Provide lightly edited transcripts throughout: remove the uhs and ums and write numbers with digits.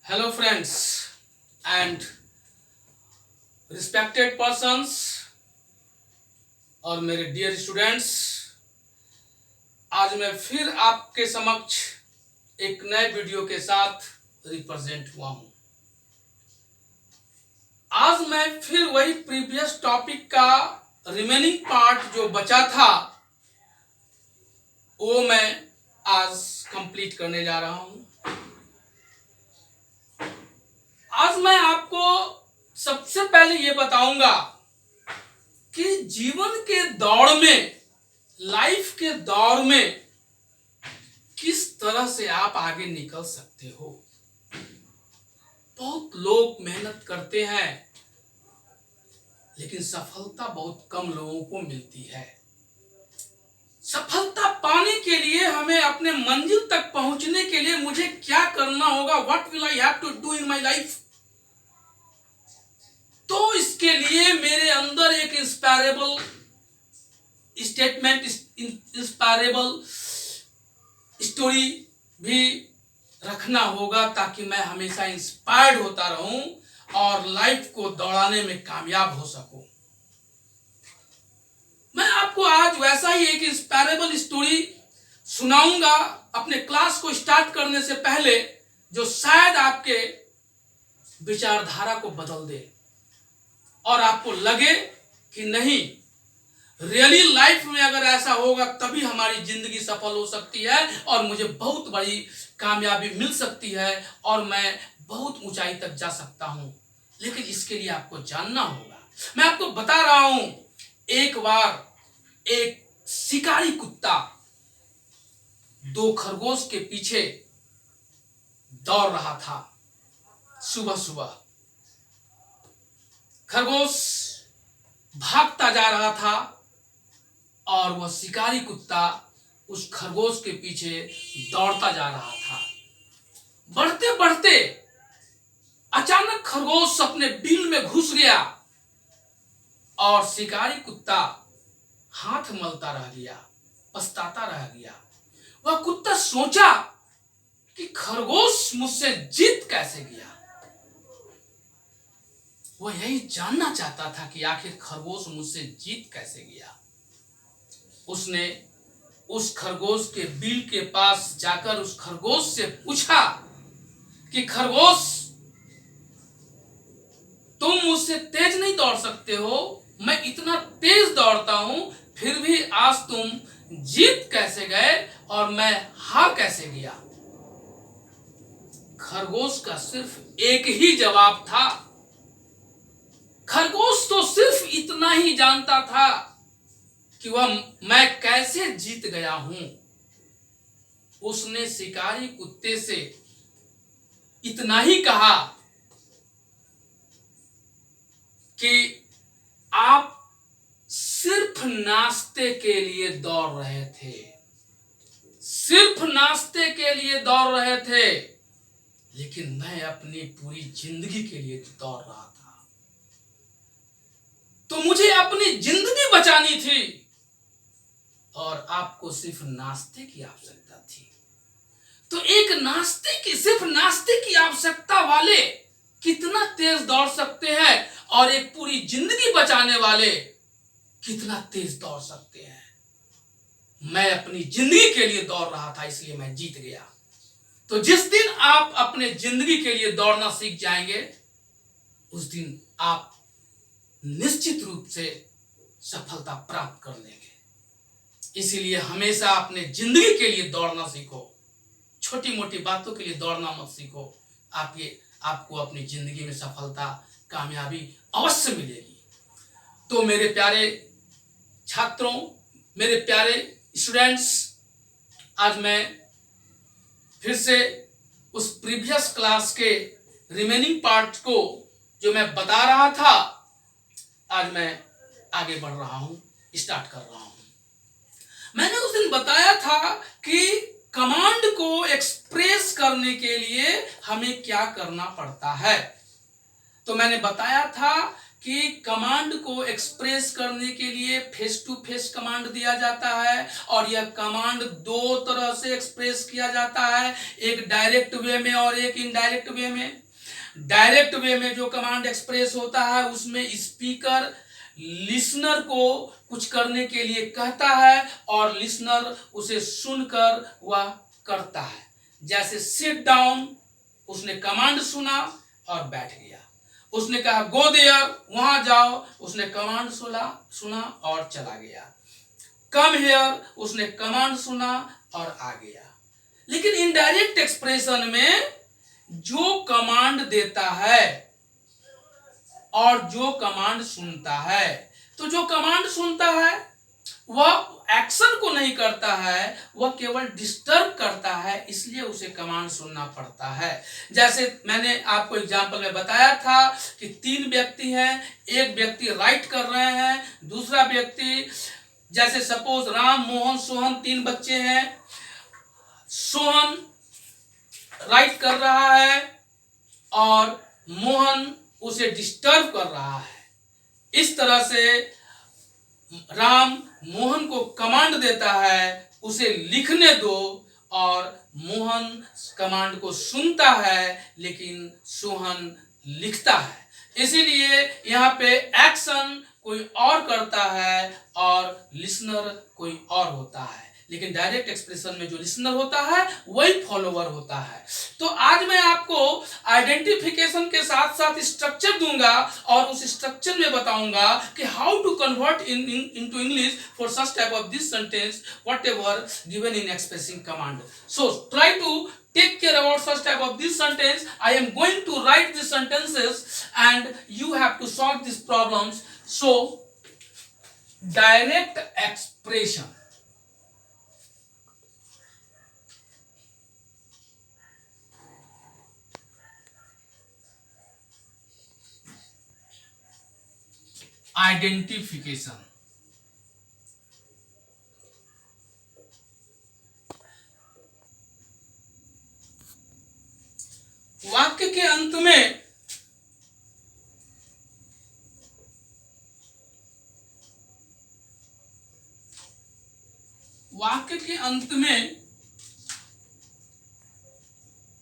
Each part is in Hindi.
Hello friends and respected persons और मेरे डियर स्टूडेंट्स, आज मैं फिर आपके समक्ष एक नए वीडियो के साथ रिप्रेजेंट हुआ हूं। आज मैं फिर वही प्रीवियस टॉपिक का रिमेनिंग पार्ट जो बचा था वो मैं आज कंप्लीट करने जा रहा हूं। आज मैं आपको सबसे पहले ये बताऊंगा कि जीवन के दौड़ में, लाइफ के दौर में किस तरह से आप आगे निकल सकते हो। बहुत लोग मेहनत करते हैं लेकिन सफलता बहुत कम लोगों को मिलती है। सफलता पाने के लिए, हमें अपने मंजिल तक पहुंचने के लिए मुझे क्या करना होगा, what will I have to do in my life, तो इसके लिए मेरे अंदर एक इंस्पायरेबल स्टेटमेंट, इंस्पायरेबल स्टोरी भी रखना होगा ताकि मैं हमेशा इंस्पायर्ड होता रहूं और लाइफ को दौड़ाने में कामयाब हो सकूं। मैं आपको आज वैसा ही एक इंस्पायरेबल स्टोरी सुनाऊंगा अपने क्लास को स्टार्ट करने से पहले, जो शायद आपके विचारधारा को बदल दे और आपको लगे कि नहीं, रियली लाइफ में अगर ऐसा होगा तभी हमारी जिंदगी सफल हो सकती है और मुझे बहुत बड़ी कामयाबी मिल सकती है और मैं बहुत ऊंचाई तक जा सकता हूं। लेकिन इसके लिए आपको जानना होगा। मैं आपको बता रहा हूं, एक बार एक शिकारी कुत्ता दो खरगोश के पीछे दौड़ रहा था। सुबह सुबह खरगोश भागता जा रहा था और वह शिकारी कुत्ता उस खरगोश के पीछे दौड़ता जा रहा था। बढ़ते बढ़ते अचानक खरगोश अपने बिल में घुस गया और शिकारी कुत्ता हाथ मलता रह गया, पछताता रह गया। वह कुत्ता सोचा कि खरगोश मुझसे जीत कैसे गया। वह यही जानना चाहता था कि आखिर खरगोश मुझसे जीत कैसे गया। उसने उस खरगोश के बिल के पास जाकर उस खरगोश से पूछा कि खरगोश, तुम मुझसे तेज नहीं दौड़ सकते हो, मैं इतना तेज दौड़ता हूं, फिर भी आज तुम जीत कैसे गए और मैं हार कैसे गया। खरगोश का सिर्फ एक ही जवाब था। खरगोश तो सिर्फ इतना ही जानता था कि वह मैं कैसे जीत गया हूं। उसने शिकारी कुत्ते से इतना ही कहा कि आप सिर्फ नाश्ते के लिए दौड़ रहे थे, सिर्फ नाश्ते के लिए दौड़ रहे थे, लेकिन मैं अपनी पूरी जिंदगी के लिए दौड़ रहा था। तो मुझे अपनी जिंदगी बचानी थी और आपको सिर्फ नाश्ते की आवश्यकता थी। तो एक नाश्ते की, सिर्फ नाश्ते की आवश्यकता वाले कितना तेज दौड़ सकते हैं और एक पूरी जिंदगी बचाने वाले कितना तेज दौड़ सकते हैं। मैं अपनी जिंदगी के लिए दौड़ रहा था, इसलिए मैं जीत गया। तो जिस दिन आप अपने जिंदगी के लिए दौड़ना सीख जाएंगे, उस दिन आप निश्चित रूप से सफलता प्राप्त कर लेंगे। इसीलिए हमेशा अपने जिंदगी के लिए दौड़ना सीखो। छोटी मोटी बातों के लिए दौड़ना मत सीखो। आपको अपनी जिंदगी में सफलता, कामयाबी अवश्य मिलेगी। तो मेरे प्यारे छात्रों, मेरे प्यारे स्टूडेंट्स, आज मैं फिर से उस प्रीवियस क्लास के रिमेनिंग पार्ट को जो मैं बता रहा था, आज मैं आगे बढ़ रहा हूं, स्टार्ट कर रहा हूं। मैंने उस दिन बताया था कि कमांड को एक्सप्रेस करने के लिए हमें क्या करना पड़ता है। तो मैंने बताया था कि कमांड को एक्सप्रेस करने के लिए फेस टू फेस कमांड दिया जाता है, और यह कमांड दो तरह से एक्सप्रेस किया जाता है, एक डायरेक्ट वे में और एक इनडायरेक्ट वे में। डायरेक्ट वे में जो कमांड एक्सप्रेस होता है उसमें स्पीकर लिसनर को कुछ करने के लिए कहता है और लिसनर उसे सुनकर वह करता है। जैसे सिट डाउन, उसने कमांड सुना और बैठ गया। उसने कहा गो देयर, वहां जाओ, उसने कमांड सुना और चला गया। कम हियर, उसने कमांड सुना और आ गया। लेकिन इनडायरेक्ट एक्सप्रेशन में जो कमांड देता है और जो कमांड सुनता है, तो जो कमांड सुनता है वह एक्शन को नहीं करता है, वह केवल डिस्टर्ब करता है, इसलिए उसे कमांड सुनना पड़ता है। जैसे मैंने आपको एग्जांपल में बताया था कि 3 व्यक्ति हैं, एक व्यक्ति राइट कर रहे हैं, दूसरा व्यक्ति, जैसे सपोज राम, मोहन, सोहन 3 बच्चे हैं। सोहन राइट कर रहा है और मोहन उसे डिस्टर्ब कर रहा है। इस तरह से राम मोहन को कमांड देता है उसे लिखने दो, और मोहन कमांड को सुनता है लेकिन सोहन लिखता है। इसीलिए यहाँ पे एक्शन कोई और करता है और लिसनर कोई और होता है। लेकिन डायरेक्ट एक्सप्रेशन में जो लिसनर होता है वही फॉलोवर होता है। तो आज मैं आपको आइडेंटिफिकेशन के साथ साथ स्ट्रक्चर दूंगा और उस स्ट्रक्चर में बताऊंगा कि how to convert into English for such type of this sentence whatever given in expressing command. So try to take care about such type of this sentence. I am going to write these sentences and you have to solve these problems. So direct expression, identification, वाक्य के अंत में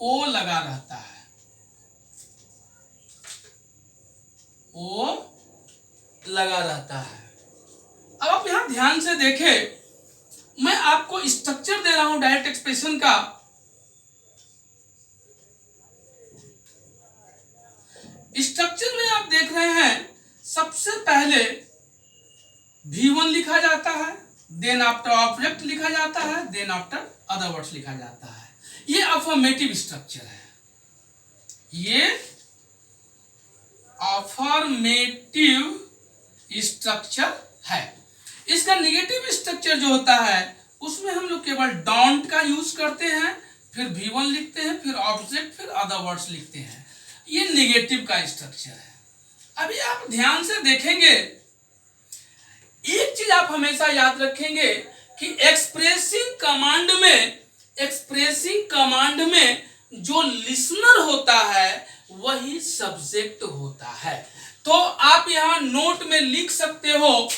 ओ लगा रहता है, ओ लगा रहता है। अब आप यहां ध्यान से देखें, मैं आपको स्ट्रक्चर दे रहा हूं डायरेक्ट एक्सप्रेशन का। स्ट्रक्चर में आप देख रहे हैं, सबसे पहले V1 लिखा जाता है, देन आफ्टर ऑब्जेक्ट लिखा जाता है, देन आफ्टर अदर वर्ड्स लिखा जाता है। ये अफर्मेटिव स्ट्रक्चर है, ये अफर्मेटिव स्ट्रक्चर है। इसका नेगेटिव स्ट्रक्चर जो होता है उसमें हम लोग केवल डोंट का यूज करते हैं, फिर V1 लिखते हैं, फिर ऑब्जेक्ट, फिर अदर वर्ड्स लिखते हैं। ये नेगेटिव का स्ट्रक्चर है। अभी आप ध्यान से देखेंगे, एक चीज आप हमेशा याद रखेंगे कि एक्सप्रेसिंग कमांड में जो लिसनर होता है वही सब्जेक्ट होता है। तो आप यहां नोट में लिख सकते हो,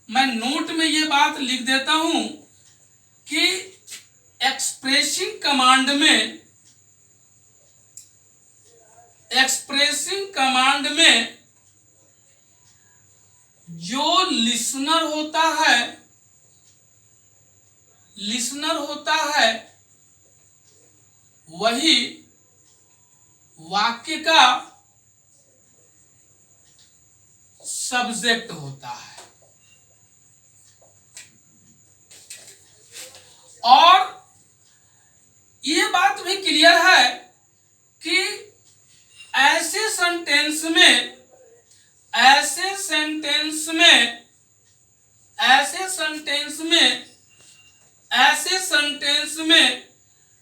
मैं नोट में ये बात लिख देता हूं कि एक्सप्रेसिंग कमांड में जो लिसनर होता है वही वाक्य का सब्जेक्ट होता है। और ये बात भी क्लियर है कि ऐसे सेंटेंस में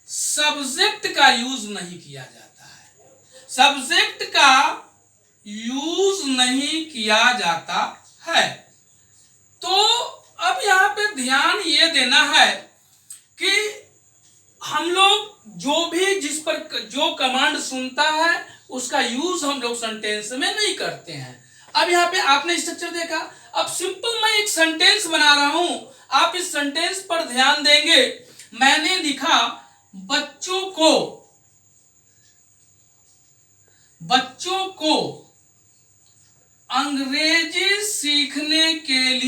सब्जेक्ट का यूज नहीं किया जाता है, सब्जेक्ट का यूज नहीं किया जाता है। तो अब यहाँ पे ध्यान ये देना है कि हम लोग जिस पर जो कमांड सुनता है उसका यूज हम लोग सेंटेंस में नहीं करते हैं। अब यहाँ पे आपने स्ट्रक्चर देखा। अब सिंपल मैं एक सेंटेंस बना रहा हूं, आप इस सेंटेंस पर ध्यान देंगे। मैंने लिखा बच्चों को अंग्रेजी सीखने के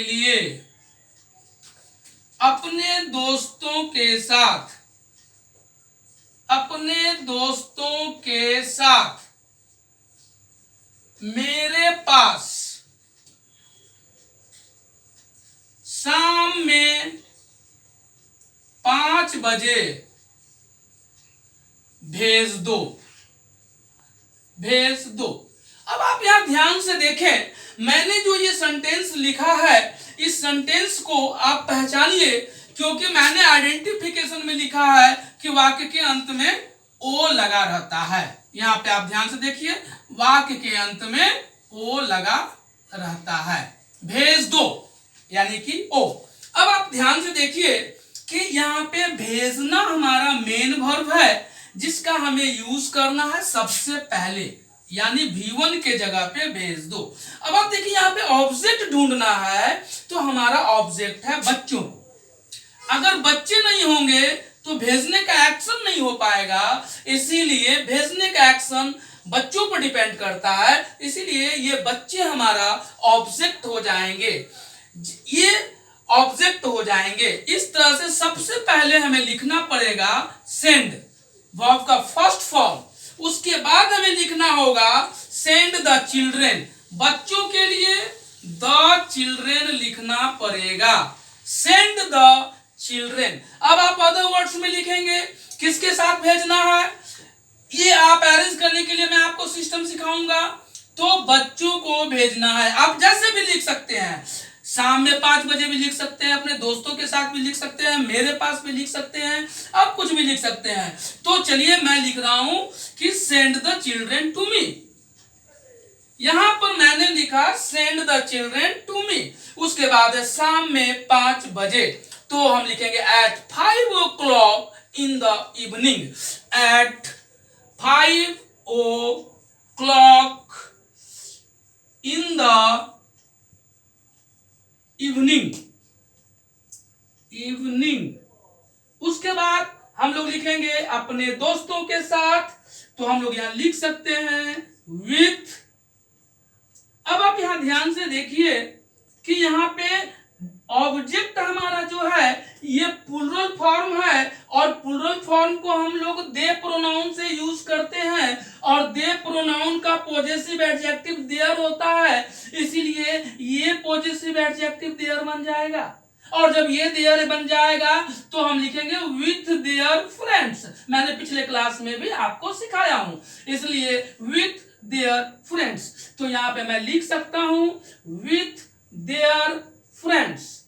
लिए अपने दोस्तों के साथ मेरे पास शाम में 5 बजे भेज दो। अब आप यहां ध्यान से देखें, मैंने जो ये सेंटेंस लिखा है, इस सेंटेंस को आप पहचानिए, क्योंकि मैंने आइडेंटिफिकेशन में लिखा है कि वाक्य के अंत में ओ लगा रहता है। यहां पे आप ध्यान से देखिए, वाक्य के अंत में ओ लगा रहता है, भेज दो यानी कि ओ। अब आप ध्यान से देखिए कि यहाँ पे भेजना हमारा मेन वर्ब है, जिसका हमें यूज करना है सबसे पहले, यानी V1 के जगह पे भेज दो। अब आप देखिए यहाँ पे ऑब्जेक्ट ढूंढना है, तो हमारा ऑब्जेक्ट है बच्चों। अगर बच्चे नहीं होंगे तो भेजने का एक्शन नहीं हो पाएगा, इसीलिए भेजने का एक्शन बच्चों पर डिपेंड करता है, इसीलिए ये बच्चे हमारा ऑब्जेक्ट हो जाएंगे। इस तरह से सबसे पहले हमें लिखना पड़ेगा सेंड, वर्ब का फर्स्ट फॉर्म। उसके बाद हमें लिखना होगा सेंड द चिल्ड्रेन, बच्चों के लिए द चिल्ड्रेन लिखना पड़ेगा, सेंड द चिल्ड्रेन। अब आप अदर वर्ड्स में लिखेंगे, किसके साथ भेजना है, ये आप अरेंज करने के लिए मैं आपको सिस्टम सिखाऊंगा। तो बच्चों को भेजना है, आप जैसे भी लिख सकते हैं, शाम में 5 बजे भी लिख सकते हैं, अपने दोस्तों के साथ भी लिख सकते हैं, मेरे पास भी लिख सकते हैं, आप कुछ भी लिख सकते हैं। तो चलिए मैं लिख रहा हूं कि send the children to me. यहां पर मैंने लिखा send the children to me. उसके बाद है शाम में 5 बजे, तो हम लिखेंगे at 5 o'clock in the evening, at 5 o'clock in the evening. उसके बाद हम लोग लिखेंगे अपने दोस्तों के साथ, तो हम लोग यहां लिख सकते हैं विथ। अब आप यहां ध्यान से देखिए कि यहां पे ऑब्जेक्ट हमारा जो है ये प्लूरल फॉर्म है, और प्लूरल फॉर्म को हम लोग दे प्रोनाउन से यूज करते हैं, और दे प्रोनाउन का पॉजेसिव एडजेक्टिव देयर होता है, इसीलिए ये पॉजेसिव एडजेक्टिव देयर बन जाएगा। और जब ये देयर बन जाएगा तो हम लिखेंगे विथ देयर फ्रेंड्स। मैंने पिछले क्लास में भी आपको सिखाया हूं, इसलिए विथ देयर फ्रेंड्स। तो यहां पे मैं लिख सकता हूं विथ देयर फ्रेंड्स।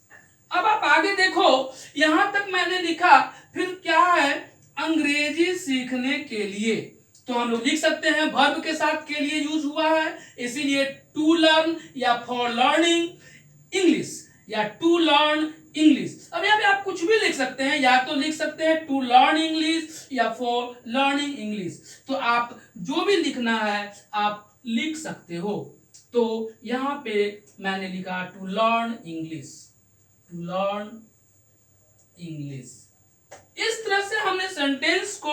अब आप आगे देखो, यहां तक मैंने लिखा, फिर क्या है, अंग्रेजी सीखने के लिए। तो हम लोग लिख सकते हैं वर्ब के साथ के लिए यूज हुआ है, इसीलिए टू लर्न या फॉर लर्निंग इंग्लिश या टू लर्न इंग्लिश। अब यहाँ पे आप कुछ भी लिख सकते हैं, या तो लिख सकते हैं टू लर्न इंग्लिश या फॉर लर्निंग इंग्लिश। तो आप जो भी लिखना है आप लिख सकते हो। तो यहाँ पे मैंने लिखा to learn English, to learn English. इस तरह से हमने सेंटेंस को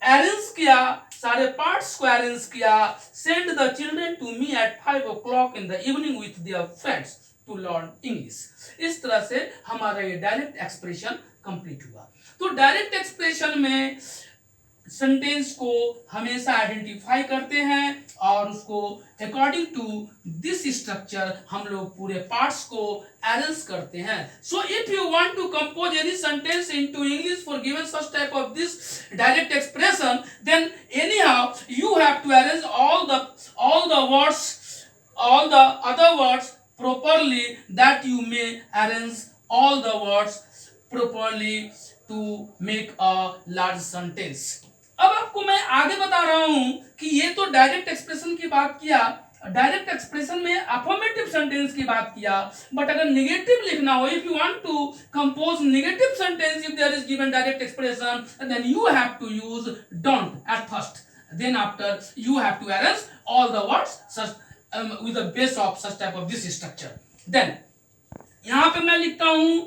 अरेंज किया, सारे पार्ट्स को अरेंज किया। Send the children to me at 5 o'clock in the evening with their friends to learn English. इस तरह से हमारा ये डायरेक्ट एक्सप्रेशन कंप्लीट हुआ। तो डायरेक्ट एक्सप्रेशन में सेंटेंस को हमेशा आइडेंटिफाई करते हैं, और उसको अकॉर्डिंग टू दिस स्ट्रक्चर हम लोग पूरे पार्ट्स को अरेंज करते हैं। So if you want to compose any sentence into English for given such type of this direct expression, then anyhow you have to arrange all the words, all the other words properly, that you may arrange all the words properly to make a large sentence. अब आपको मैं आगे बता रहा हूं कि ये तो डायरेक्ट एक्सप्रेशन की बात किया, डायरेक्ट एक्सप्रेशन में अफर्मेटिव सेंटेंस की बात किया, बट अगर नेगेटिव लिखना हो, if you want to compose negative sentence if there is given direct expression, then you have to use don't at first. then after you have to arrange all the words such with the base of such type of this structure. Then यहां पे मैं लिखता हूं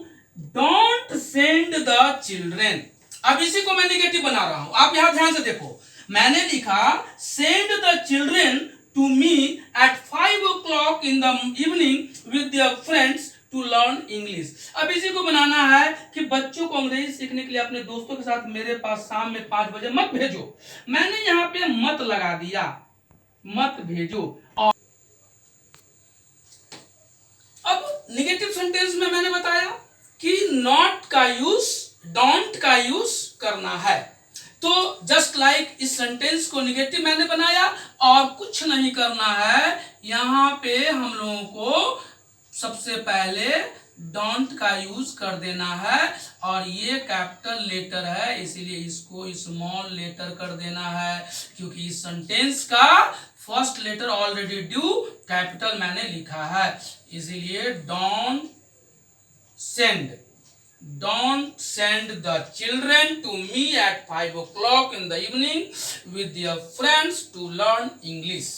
डोंट सेंड द चिल्ड्रेन। अब इसी को मैं निगेटिव बना रहा हूं, आप यहां ध्यान से देखो, मैंने लिखा send the children to me at 5 o'clock in the evening with their friends to learn English। अब इसी को बनाना है कि बच्चों को अंग्रेजी सीखने के लिए अपने दोस्तों के साथ मेरे पास शाम में 5 बजे मत भेजो। मैंने यहाँ पे मत लगा दिया, मत भेजो। और अब निगेटिव सेंटेंस में मैंने बताया कि नॉट का यूज, डोंट का यूज करना है। तो जस्ट लाइक इस सेंटेंस को निगेटिव मैंने बनाया और कुछ नहीं करना है, यहां पे हम लोगों को सबसे पहले डोंट का यूज कर देना है और ये कैपिटल लेटर है इसीलिए इसको स्मॉल लेटर कर देना है, क्योंकि इस सेंटेंस का first letter already due capital मैंने लिखा है, इसीलिए don't send the children to me at 5 o'clock in the evening with their friends to learn English।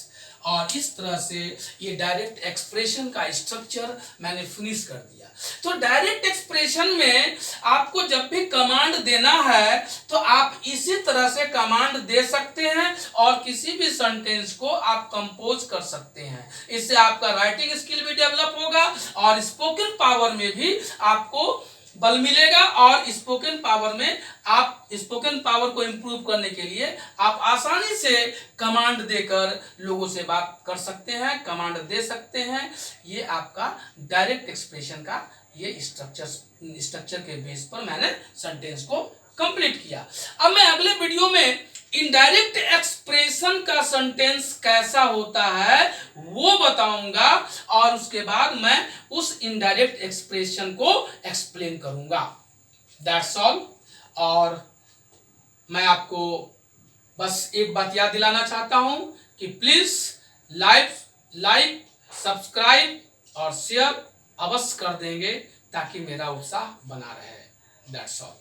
और इस तरह से ये डायरेक्ट एक्सप्रेशन का स्ट्रक्चर मैंने फिनिश कर दिया। तो डायरेक्ट एक्सप्रेशन में आपको जब भी कमांड देना है तो आप इसी तरह से कमांड दे सकते हैं और किसी भी सेंटेंस को आप कंपोज कर सकते हैं। इससे आपका राइटिंग स्किल भी डेवलप होगा और स्पोकन पावर में भी आपको बल मिलेगा और स्पोकन पावर में आप स्पोकन पावर को इंप्रूव करने के लिए आप आसानी से कमांड देकर लोगों से बात कर सकते हैं, कमांड दे सकते हैं। ये आपका डायरेक्ट एक्सप्रेशन का ये स्ट्रक्चर के बेस पर मैंने सेंटेंस को कंप्लीट किया। अब मैं अगले वीडियो में इनडायरेक्ट एक्सप्रेशन का सेंटेंस कैसा होता है वो बताऊंगा और उसके बाद मैं उस इनडायरेक्ट एक्सप्रेशन को एक्सप्लेन करूंगा। That's all. और मैं आपको बस एक बात याद दिलाना चाहता हूं कि प्लीज लाइक सब्सक्राइब और शेयर अवश्य कर देंगे ताकि मेरा उत्साह बना रहे। That's all.